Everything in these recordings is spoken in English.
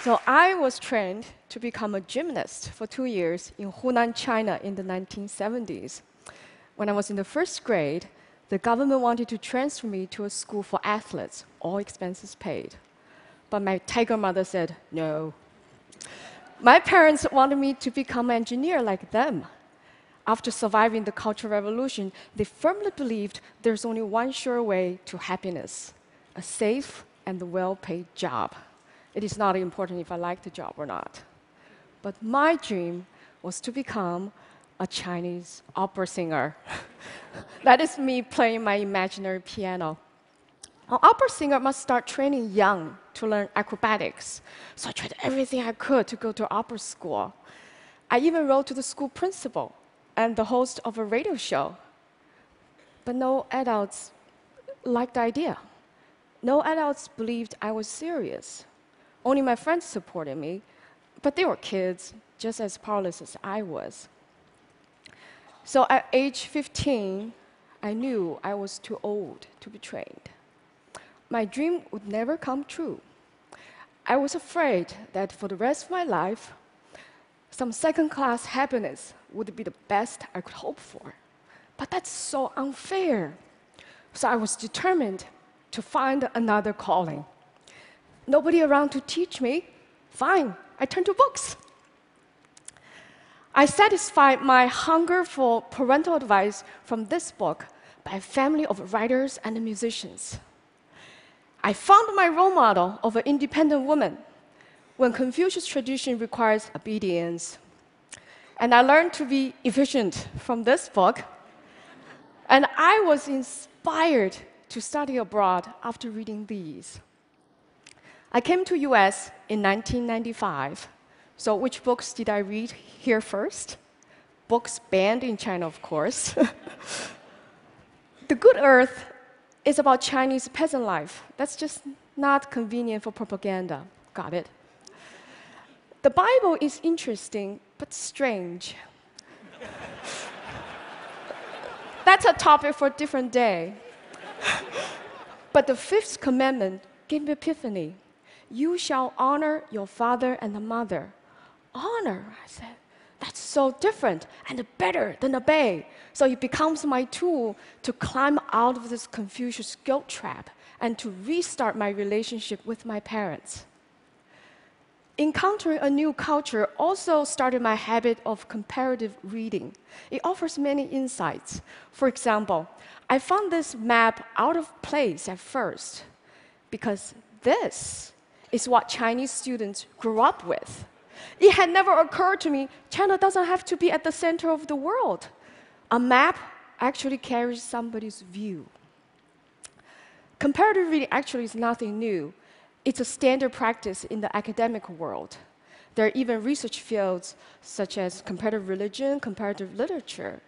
So I was trained to become a gymnast for 2 years in Hunan, China in the 1970s. When I was in the first grade, the government wanted to transfer me to a school for athletes, all expenses paid. But my tiger mother said, no. My parents wanted me to become an engineer like them. After surviving the Cultural Revolution, they firmly believed there's only one sure way to happiness, a safe and well-paid job. It is not important if I like the job or not. But my dream was to become a Chinese opera singer. That is me playing my imaginary piano. An opera singer must start training young to learn acrobatics. So I tried everything I could to go to opera school. I even wrote to the school principal and the host of a radio show. But no adults liked the idea. No adults believed I was serious. Only my friends supported me, but they were kids, just as powerless as I was. So at age 15, I knew I was too old to be trained. My dream would never come true. I was afraid that for the rest of my life, some second-class happiness would be the best I could hope for. But that's so unfair. So I was determined to find another calling. Nobody around to teach me? Fine, I turned to books. I satisfied my hunger for parental advice from this book by a family of writers and musicians. I found my role model of an independent woman when Confucius tradition requires obedience. And I learned to be efficient from this book. And I was inspired to study abroad after reading these. I came to US in 1995. So which books did I read here first? Books banned in China, of course. The Good Earth is about Chinese peasant life. That's just not convenient for propaganda. Got it. The Bible is interesting, but strange. That's a topic for a different day. But the fifth commandment gave me epiphany. You shall honor your father and mother. Honor, I said. That's so different and better than obey. So it becomes my tool to climb out of this Confucius guilt trap and to restart my relationship with my parents. Encountering a new culture also started my habit of comparative reading. It offers many insights. For example, I found this map out of place at first because this is what Chinese students grew up with. It had never occurred to me China doesn't have to be at the center of the world. A map actually carries somebody's view. Comparative reading actually is nothing new. It's a standard practice in the academic world. There are even research fields such as comparative religion, comparative literature.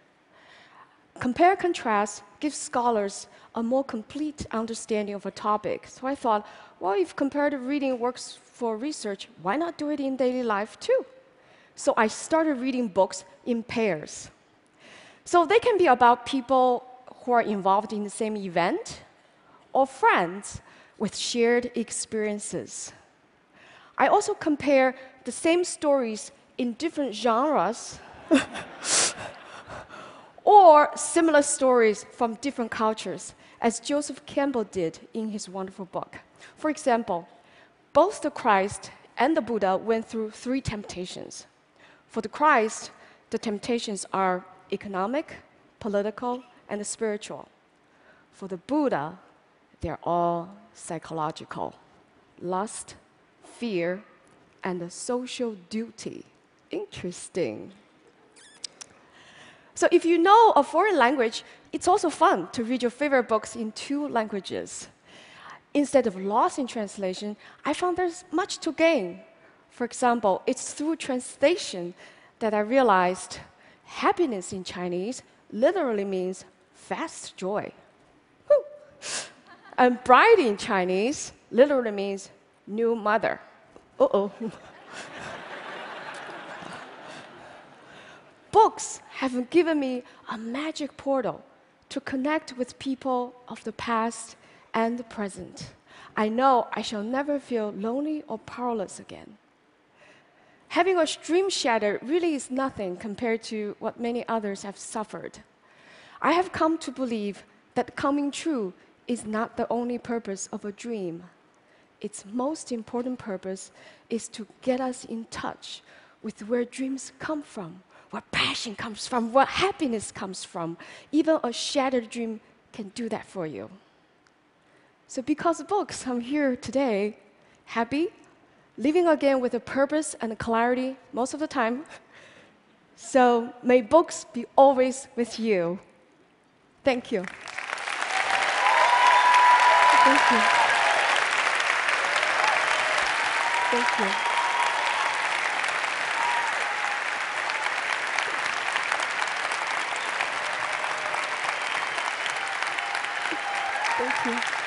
Compare-contrast gives scholars a more complete understanding of a topic. So I thought, well, if comparative reading works for research, why not do it in daily life too? So I started reading books in pairs. So they can be about people who are involved in the same event or friends with shared experiences. I also compare the same stories in different genres or similar stories from different cultures, as Joseph Campbell did in his wonderful book. For example, both the Christ and the Buddha went through 3 temptations. For the Christ, the temptations are economic, political, and spiritual. For the Buddha, they're all psychological: lust, fear, and a social duty. Interesting. So if you know a foreign language, it's also fun to read your favorite books in 2 languages. Instead of loss in translation, I found there's much to gain. For example, it's through translation that I realized happiness in Chinese literally means fast joy. Woo. And bride in Chinese literally means new mother. Uh-oh. Books have given me a magic portal to connect with people of the past and the present. I know I shall never feel lonely or powerless again. Having a dream shattered really is nothing compared to what many others have suffered. I have come to believe that coming true is not the only purpose of a dream. Its most important purpose is to get us in touch with where dreams come from, where passion comes from, where happiness comes from. Even a shattered dream can do that for you. So because of books, I'm here today, happy, living again with a purpose and a clarity most of the time. So may books be always with you. Thank you. Thank you. Thank you. Thank you.